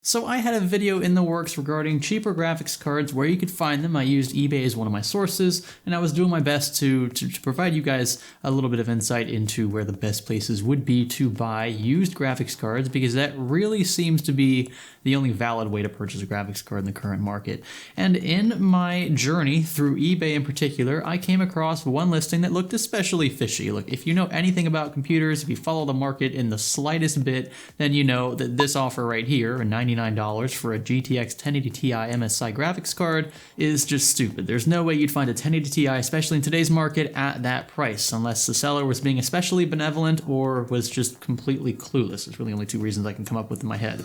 So I had a video in the works regarding cheaper graphics cards, where you could find them. I used eBay as one of my sources, and I was doing my best to provide you guys a little bit of insight into where the best places would be to buy used graphics cards, because that really seems to be the only valid way to purchase a graphics card in the current market. And in my journey through eBay in particular, I came across one listing that looked especially fishy. Look, if you know anything about computers, if you follow the market in the slightest bit, then you know that this offer right here, a $99 for a GTX 1080 Ti MSI graphics card, is just stupid. There's no way you'd find a 1080 Ti, especially in today's market, at that price, unless the seller was being especially benevolent or was just completely clueless. There's really only two reasons I can come up with in my head.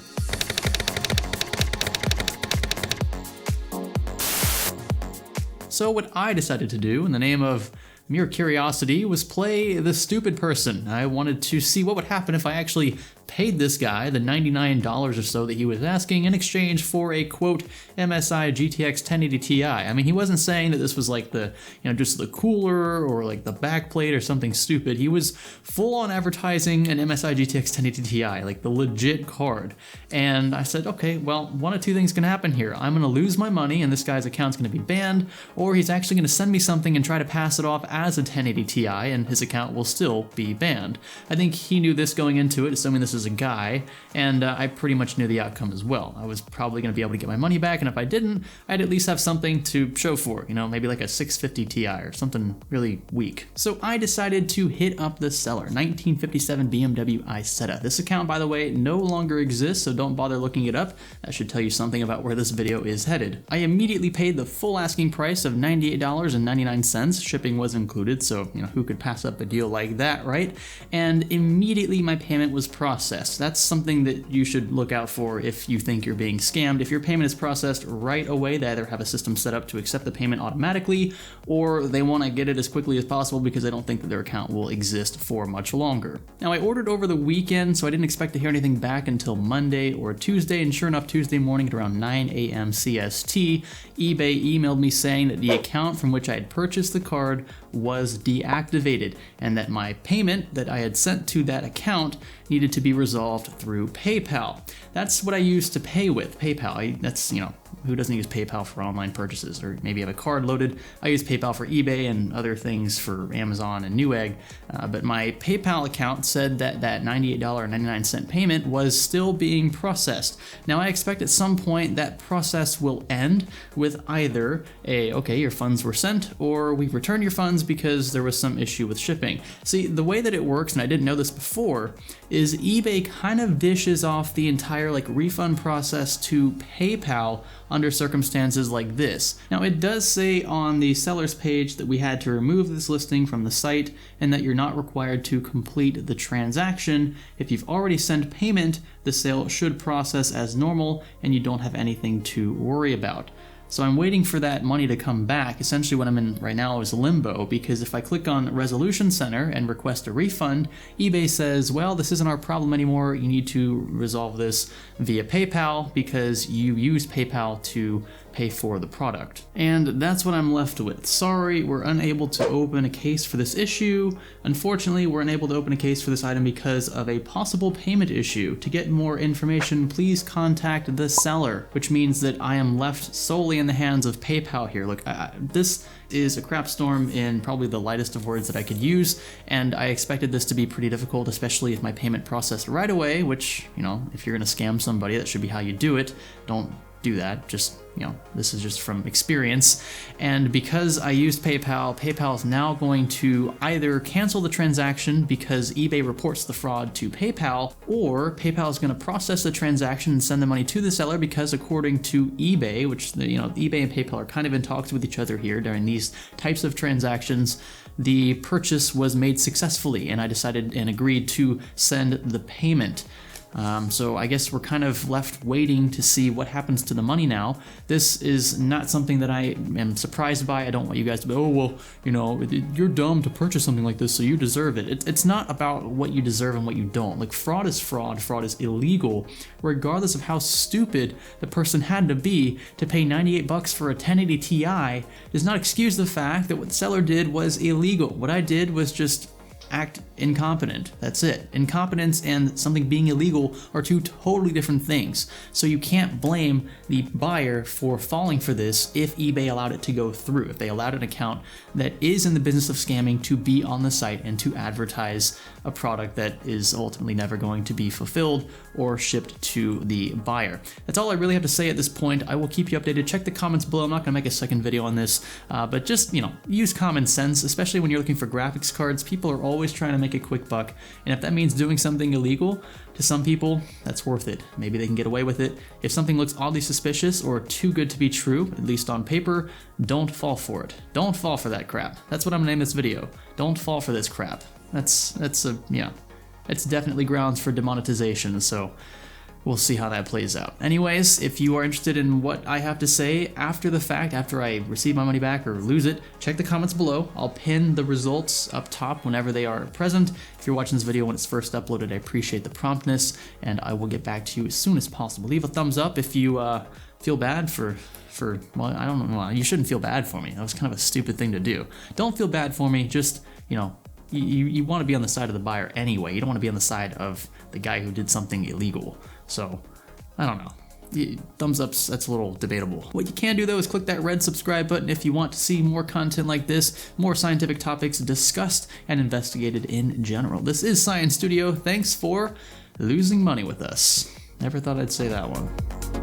So what I decided to do, in the name of mere curiosity, was play the stupid person. I wanted to see what would happen if I actually paid this guy the $99 or so that he was asking in exchange for a, quote, MSI GTX 1080 Ti. I mean, he wasn't saying that this was like the, just the cooler or like the backplate or something stupid. He was full on advertising an MSI GTX 1080 Ti, like the legit card. And I said, okay, well, one of two things can happen here. I'm gonna lose my money and this guy's account's gonna be banned, or he's actually gonna send me something and try to pass it off as a 1080 Ti and his account will still be banned. I think he knew this going into it, assuming this is a guy, and I pretty much knew the outcome as well. I was probably going to be able to get my money back, and if I didn't, I'd at least have something to show for it, maybe like a 650 Ti or something really weak. So I decided to hit up the seller, 1957 BMW Isetta. This account, by the way, no longer exists, so don't bother looking it up. That should tell you something about where this video is headed. I immediately paid the full asking price of $98.99. Shipping was included, so who could pass up a deal like that, right? And immediately my payment was processed. That's something that you should look out for if you think you're being scammed. If your payment is processed right away, they either have a system set up to accept the payment automatically, or they want to get it as quickly as possible because they don't think that their account will exist for much longer. Now, I ordered over the weekend, so I didn't expect to hear anything back until Monday or Tuesday, and sure enough, Tuesday morning at around 9 a.m. CST, eBay emailed me saying that the account from which I had purchased the card was deactivated, and that my payment that I had sent to that account needed to be resolved through PayPal. That's what I used to pay with, PayPal. That's, who doesn't use PayPal for online purchases? Or maybe you have a card loaded. I use PayPal for eBay and other things for Amazon and Newegg, but my PayPal account said that that $98.99 payment was still being processed. Now, I expect at some point that process will end with either okay, your funds were sent, or we've returned your funds because there was some issue with shipping. See, the way that it works, and I didn't know this before, is eBay kind of dishes off the entire refund process to PayPal under circumstances like this. Now, it does say on the seller's page that we had to remove this listing from the site and that you're not required to complete the transaction. If you've already sent payment, the sale should process as normal and you don't have anything to worry about. So I'm waiting for that money to come back. Essentially what I'm in right now is limbo, because if I click on Resolution Center and request a refund, eBay says, well, this isn't our problem anymore. You need to resolve this via PayPal because you use PayPal to pay for the product. And that's what I'm left with. Sorry, we're unable to open a case for this issue. Unfortunately, we're unable to open a case for this item because of a possible payment issue. To get more information, please contact the seller, which means that I am left solely in the hands of PayPal here. Look, this is a crap storm in probably the lightest of words that I could use, and I expected this to be pretty difficult, especially if my payment processed right away, which, if you're gonna scam somebody, that should be how you do it. Don't do that. Just, this is just from experience. And because I used PayPal, PayPal is now going to either cancel the transaction because eBay reports the fraud to PayPal, or PayPal is going to process the transaction and send the money to the seller because, according to eBay, which eBay and PayPal are kind of in talks with each other here during these types of transactions, the purchase was made successfully, and I decided and agreed to send the payment. So I guess we're kind of left waiting to see what happens to the money now. This is not something that I am surprised by. I don't want you guys to be, oh, well, you're dumb to purchase something like this, so you deserve it. It's not about what you deserve and what you don't. Fraud is fraud. Fraud is illegal, regardless of how stupid the person had to be to pay $98 for a 1080 Ti does not excuse the fact that what the seller did was illegal. What I did was just act incompetent. That's it. Incompetence and something being illegal are two totally different things. So you can't blame the buyer for falling for this if eBay allowed it to go through, if they allowed an account that is in the business of scamming to be on the site and to advertise a product that is ultimately never going to be fulfilled or shipped to the buyer. That's all I really have to say at this point. I will keep you updated. Check the comments below. I'm not going to make a second video on this, but just, use common sense, especially when you're looking for graphics cards. People are always trying to make a quick buck, and if that means doing something illegal, to some people, that's worth it. Maybe they can get away with it. If something looks oddly suspicious or too good to be true, at least on paper, don't fall for it. Don't fall for that crap. That's what I'm gonna name this video. Don't fall for this crap. It's definitely grounds for demonetization, so we'll see how that plays out. Anyways, if you are interested in what I have to say after the fact, after I receive my money back or lose it, check the comments below. I'll pin the results up top whenever they are present. If you're watching this video when it's first uploaded, I appreciate the promptness, and I will get back to you as soon as possible. Leave a thumbs up if you feel bad for well, I don't know, you shouldn't feel bad for me. That was kind of a stupid thing to do. Don't feel bad for me, just, you want to be on the side of the buyer anyway. You don't want to be on the side of the guy who did something illegal. So, I don't know. Thumbs ups, that's a little debatable. What you can do though is click that red subscribe button if you want to see more content like this, more scientific topics discussed and investigated in general. This is Science Studio. Thanks for losing money with us. Never thought I'd say that one.